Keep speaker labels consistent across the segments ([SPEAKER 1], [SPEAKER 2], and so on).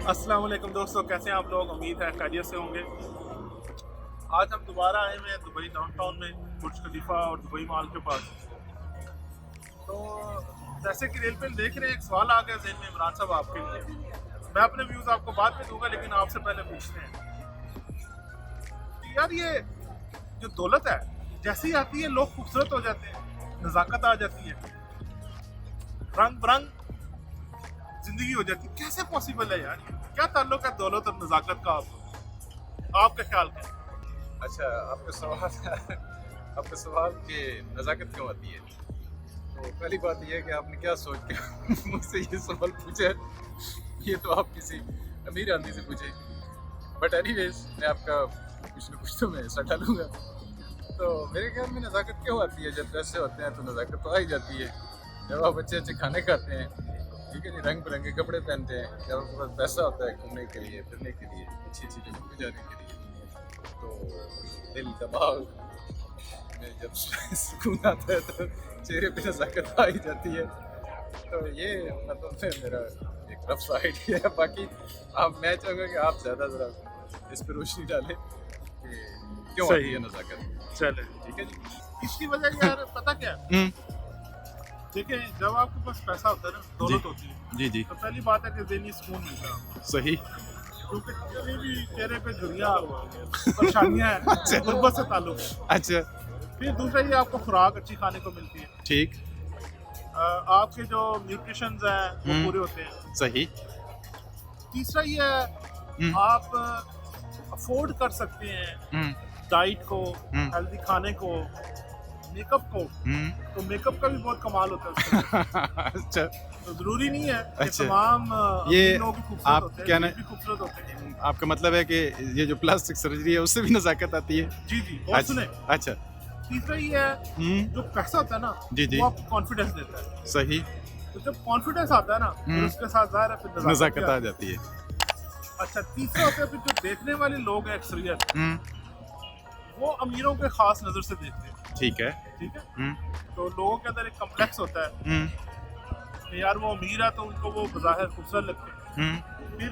[SPEAKER 1] अस्सलाम वालेकुम दोस्तों, कैसे हैं आप लोग? उम्मीद है खैरियत से होंगे। आज हम दोबारा आए हुए हैं दुबई डाउनटाउन में, बुर्ज खलीफा और दुबई मॉल के पास। तो जैसे कि रेल पे देख रहे हैं, एक सवाल आ गया ज़हन में इमरान साहब आपके लिए। मैं अपने व्यूज़ आपको बाद में दूंगा, लेकिन आपसे पहले पूछते हैं कि यार ये जो दौलत है जैसे ही आती है लोग खूबसूरत हो जाते हैं, नज़ाकत आ जाती है, रंग बरंग जिंदगी हो जाती है। कैसे पॉसिबल है यार? क्या ताल्लुक है दौलत और नज़ाकत का? आपका ख्याल क्या है?
[SPEAKER 2] अच्छा, आपका सवाल कि नज़ाकत क्यों आती है। तो पहली बात यह है कि आपने क्या सोच के मुझसे ये सवाल पूछा है। ये तो आप किसी अमीर आदमी से पूछे। बट एनीवेज, मैं आपका कुछ ना कुछ तो मैं हिस्सा डालूंगा। तो मेरे ख्याल में नज़ाकत क्यों आती है? जब पैसे होते हैं तो नज़ाकत तो आ ही जाती है। जब आप अच्छे अच्छे खाने खाते हैं, ठीक है जी, रंग बिरंगे कपड़े पहनते हैं, जब आपके पास पैसा होता है घूमने के लिए, फिरने के लिए, अच्छी अच्छी जगह पे जाने के लिए, तो दिल दिमाग में जब सुकून आता है तो चेहरे पे नज़ाकत आ ही जाती है। तो ये मतलब है मेरा एक रफ सा आइडिया है। बाकी मैं चाहूँगा कि आप ज़्यादा ज़रा इस पर रोशनी डालें कि क्यों आती
[SPEAKER 1] सही
[SPEAKER 2] है नज़ाकत।
[SPEAKER 1] चले।
[SPEAKER 2] ठीक है जी।
[SPEAKER 1] इसकी वजह यार पता क्या है? देखिए, जब आपके पास पैसा होता है ना, दौलत होती है,
[SPEAKER 2] जी जी,
[SPEAKER 1] तो पहली बात है कि ज़हनी सुकून मिलता है आपको।
[SPEAKER 2] सही।
[SPEAKER 1] क्योंकि कभी भी चेहरे पे झुर्रियाँ परेशानियाँ हैं, गुर्बत से ताल्लुक है।
[SPEAKER 2] अच्छा,
[SPEAKER 1] फिर दूसरा ये आपको खुराक अच्छी खाने को मिलती है।
[SPEAKER 2] ठीक,
[SPEAKER 1] आपके जो न्यूट्रिशंस हैं वो पूरे होते हैं।
[SPEAKER 2] सही।
[SPEAKER 1] तीसरा ये है, आप अफोर्ड कर सकते हैं डाइट को, हेल्दी खाने को, मेकअप को। तो मेकअप का भी बहुत कमाल होता है उसमें।
[SPEAKER 2] अच्छा,
[SPEAKER 1] तो जरूरी नहीं है कि
[SPEAKER 2] अच्छा।
[SPEAKER 1] तमाम
[SPEAKER 2] ये
[SPEAKER 1] अमीर लोग भी खूबसूरत
[SPEAKER 2] आप
[SPEAKER 1] होते हैं,
[SPEAKER 2] क्या
[SPEAKER 1] गरीब भी खूबसूरत होते हैं।
[SPEAKER 2] आपका मतलब है कि ये जो प्लास्टिक सर्जरी है उससे भी नज़ाकत आती है?
[SPEAKER 1] जी जी, और सुने,
[SPEAKER 2] अच्छा,
[SPEAKER 1] तीसरा ये है, जो पैसा होता है ना,
[SPEAKER 2] जी जी,
[SPEAKER 1] वो आपको कॉन्फिडेंस देता है।
[SPEAKER 2] सही।
[SPEAKER 1] तो जब कॉन्फिडेंस आता है ना, फिर उसके साथ ज़ाहिर है फिर नज़ाकत
[SPEAKER 2] नज़ाकत
[SPEAKER 1] भी
[SPEAKER 2] आ
[SPEAKER 1] आती
[SPEAKER 2] जाती है।
[SPEAKER 1] है। अच्छा, तीसरा होता है फिर जो देखने वाले लोग हैं अक्सरियत, वो अमीरों के खास नज़र से देखते हैं।
[SPEAKER 2] ठीक है।
[SPEAKER 1] ठीक है, तो लोगों के अंदर एक कम्प्लेक्स होता है कि यार वो अमीर है तो उनको वो बज़ाहिर खूबसूरत लगते हैं। फिर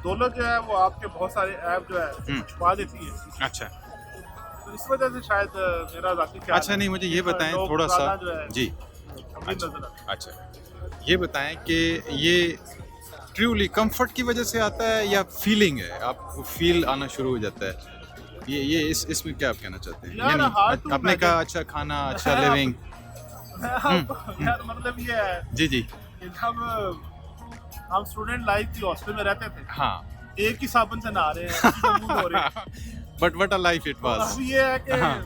[SPEAKER 1] दौलत जो है वो आपके बहुत सारे ऐप जो है छुपा देती है।
[SPEAKER 2] अच्छा,
[SPEAKER 1] तो इस वजह से शायद मेरा ज़ाती ख्याल
[SPEAKER 2] अच्छा,
[SPEAKER 1] है
[SPEAKER 2] नहीं मुझे ये
[SPEAKER 1] कि
[SPEAKER 2] बताएं
[SPEAKER 1] लोग
[SPEAKER 2] थोड़ा सा।
[SPEAKER 1] ज़्यादा जो है
[SPEAKER 2] जी,
[SPEAKER 1] अमीर नजर आते हैं।
[SPEAKER 2] अच्छा, ये बताएं कि ये ट्रूली कंफर्ट की वजह से आता है या फीलिंग है, आपको फील आना शुरू हो जाता है? ये इसमें क्या आप कहना चाहते हैं?
[SPEAKER 1] यार,
[SPEAKER 2] यानी
[SPEAKER 1] hard to
[SPEAKER 2] अपने का अच्छा खाना, अच्छा लिविंग।
[SPEAKER 1] यार मतलब ये है
[SPEAKER 2] जी जी,
[SPEAKER 1] कि जब हम स्टूडेंट लाइफ की हॉस्टल में रहते थे,
[SPEAKER 2] हाँ।
[SPEAKER 1] एक ही साबुन से नहा रहे हैं, एक ही मुंह धो रहे हैं।
[SPEAKER 2] But what a life it
[SPEAKER 1] तो
[SPEAKER 2] वाज।
[SPEAKER 1] अब ये है कि
[SPEAKER 2] हाँ,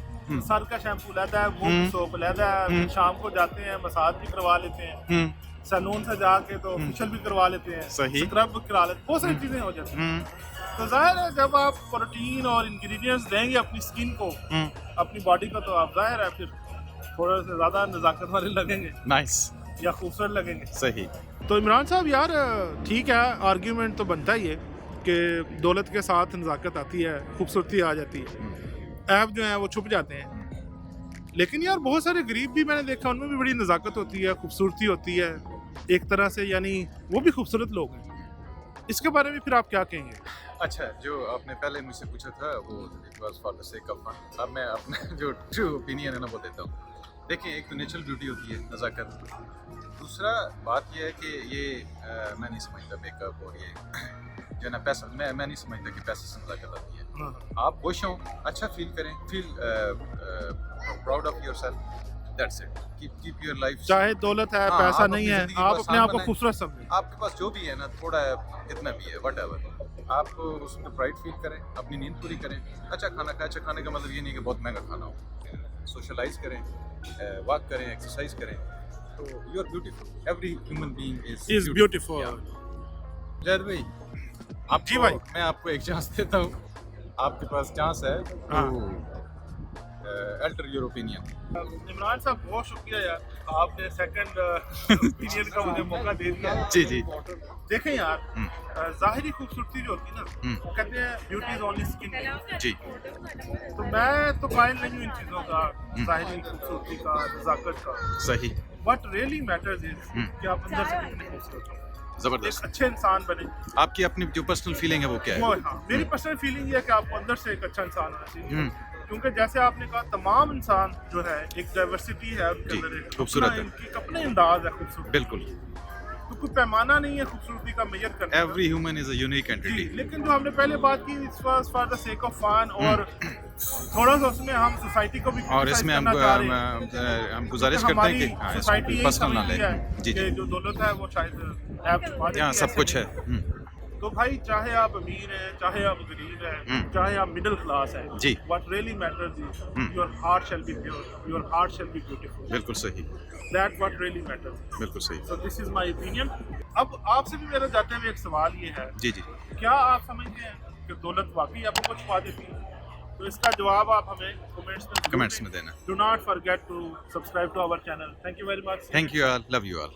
[SPEAKER 1] सर का शैम्पू लेता है, मुंह की सोप लेता है, फिर शाम को जाते हैं मसाज भी करवा लेते हैं, सैलून से जाके तो फेशियल भी करवा लेते हैं,
[SPEAKER 2] सही।
[SPEAKER 1] स्क्रब भी करा लेते हैं, बहुत सारी चीजें हो जाती हैं। तो जाहिर है जब आप प्रोटीन और इंग्रेडिएंट्स देंगे अपनी स्किन को, अपनी बॉडी को, तो आप जाहिर है फिर थोड़ा से ज्यादा नजाकत वाले लगेंगे
[SPEAKER 2] नाइस,
[SPEAKER 1] या खूबसूरत लगेंगे।
[SPEAKER 2] सही।
[SPEAKER 1] तो इमरान साहब यार, ठीक है, आर्ग्यूमेंट तो बनता ही है कि दौलत के साथ नजाकत आती है, खूबसूरती आ जाती है, ऐप जो है वो छुप जाते हैं। लेकिन यार बहुत सारे गरीब भी मैंने देखा, उनमें भी बड़ी नजाकत होती है, खूबसूरती होती है एक तरह से, यानी वो भी खूबसूरत लोग हैं। इसके बारे में फिर आप क्या कहेंगे?
[SPEAKER 2] अच्छा, जो आपने पहले मुझसे पूछा था वो it was for the sake of fun. अब मैं अपना जो ट्रू ओपिनियन है ना वो देता हूँ। देखिए, एक तो नेचुरल ब्यूटी होती है नज़ाकत। दूसरा बात यह है कि ये मैं नहीं समझता मेकअप और ये जो ना पैसा, मैं नहीं समझता कि पैसे से नज़ाकत आती है। आप खुश हों, अच्छा फील करें, feel proud of your self, that's it. Keep your life.
[SPEAKER 1] चाहे दौलत है,
[SPEAKER 2] हाँ,
[SPEAKER 1] पैसा
[SPEAKER 2] आप
[SPEAKER 1] नहीं
[SPEAKER 2] अपनी
[SPEAKER 1] है,
[SPEAKER 2] ज़िंदगी को
[SPEAKER 1] आप अपने
[SPEAKER 2] आसान
[SPEAKER 1] आप को
[SPEAKER 2] बनाएं।
[SPEAKER 1] खूबसूरत समझें।
[SPEAKER 2] आपके पास जो भी है ना, थोड़ा है, कितना भी है, व्हाटएवर, आप उसमें प्राइड फील करें, अपनी नींद पूरी करें, अच्छा खाना खाएं। अच्छा खाने का मतलब ये नहीं कि बहुत महंगा खाना हो। सोशलाइज करें, वॉक करें, एक्सरसाइज करें, तो you are beautiful. Every human being
[SPEAKER 1] is beautiful.
[SPEAKER 2] Zaid भाई, आप
[SPEAKER 1] जी भाई,
[SPEAKER 2] मैं आपको एक चांस देता हूँ, आपके पास चांस है तो अल्टर योर ओपिनियन।
[SPEAKER 1] इमरान साहब बहुत शुक्रिया यार, आपने सेकंड ओपिनियन का मुझे मौका दे दिया।
[SPEAKER 2] जी जी,
[SPEAKER 1] देखें यार, ज़ाहिरी खूबसूरती जो होती है ना, वो कहते हैं ब्यूटी इज ओनली स्किन।
[SPEAKER 2] जी,
[SPEAKER 1] तो मैं तो कायल नहीं हूँ इन चीज़ों का, ज़ाहिरी खूबसूरती का, नज़ाकत का।
[SPEAKER 2] सही।
[SPEAKER 1] व्हाट रियली मैटर्स इज कि आप अंदर से कितने खूबसूरत हो।
[SPEAKER 2] ज़बरदस्त।
[SPEAKER 1] एक अच्छे इंसान बने।
[SPEAKER 2] आपकी अपनी जो पर्सनल फीलिंग है वो क्या
[SPEAKER 1] वो
[SPEAKER 2] है?
[SPEAKER 1] हाँ, मेरी पर्सनल फीलिंग ये है कि आपको अंदर से एक अच्छा इंसान होना चाहिए।
[SPEAKER 2] हम्म,
[SPEAKER 1] क्योंकि जैसे आपने कहा तमाम इंसान जो है एक डाइवर्सिटी है उनके
[SPEAKER 2] जी,
[SPEAKER 1] अंदर, एक
[SPEAKER 2] खूबसूरत
[SPEAKER 1] अपना
[SPEAKER 2] है।
[SPEAKER 1] इनकी अपने अंदाज है खूबसूरत,
[SPEAKER 2] बिल्कुल।
[SPEAKER 1] तो कोई पैमाना नहीं है खूबसूरती का मेजर करने का।
[SPEAKER 2] Every human is a unique
[SPEAKER 1] जी,
[SPEAKER 2] एंटिटी।
[SPEAKER 1] लेकिन जो हमने पहले बात की for the sake of fun, और थोड़ा सा उसमें हम सोसाइटी को भी
[SPEAKER 2] और
[SPEAKER 1] criticize
[SPEAKER 2] इसमें
[SPEAKER 1] करना चाह रहे हैं।
[SPEAKER 2] हम गुजारिश
[SPEAKER 1] क्योंकि
[SPEAKER 2] करते हैं कि
[SPEAKER 1] हमारी
[SPEAKER 2] हाँ,
[SPEAKER 1] सोसाइटी
[SPEAKER 2] इसको
[SPEAKER 1] यही
[SPEAKER 2] पर्सनल ना
[SPEAKER 1] समझती
[SPEAKER 2] लें।
[SPEAKER 1] है
[SPEAKER 2] जी
[SPEAKER 1] कि
[SPEAKER 2] जी,
[SPEAKER 1] जो दौलत है वो शायद ऐप छुपा देती
[SPEAKER 2] यहाँ
[SPEAKER 1] है,
[SPEAKER 2] सब
[SPEAKER 1] ऐसे
[SPEAKER 2] कुछ है।
[SPEAKER 1] नहीं। तो भाई चाहे आप अमीर हैं, चाहे आप गरीब हैं, चाहे आप मिडिल क्लास हैं,
[SPEAKER 2] जी।
[SPEAKER 1] What really matters is your heart shall be pure, your heart shall be beautiful,
[SPEAKER 2] बिल्कुल सही,
[SPEAKER 1] दैट व्हाट रियली मैटर्स।
[SPEAKER 2] बिल्कुल सही।
[SPEAKER 1] So this is my opinion. अब आपसे भी मेरा जाते हुए एक सवाल ये है,
[SPEAKER 2] जी जी,
[SPEAKER 1] क्या आप समझते हैं कि दौलत वाकई आपको कुछ छुपा देती है? तो इसका जवाब आप हमें कमेंट्स में
[SPEAKER 2] कमेंट्स में देना।
[SPEAKER 1] Do not forget to subscribe to our channel. Thank you very much.
[SPEAKER 2] Thank you all, love you all.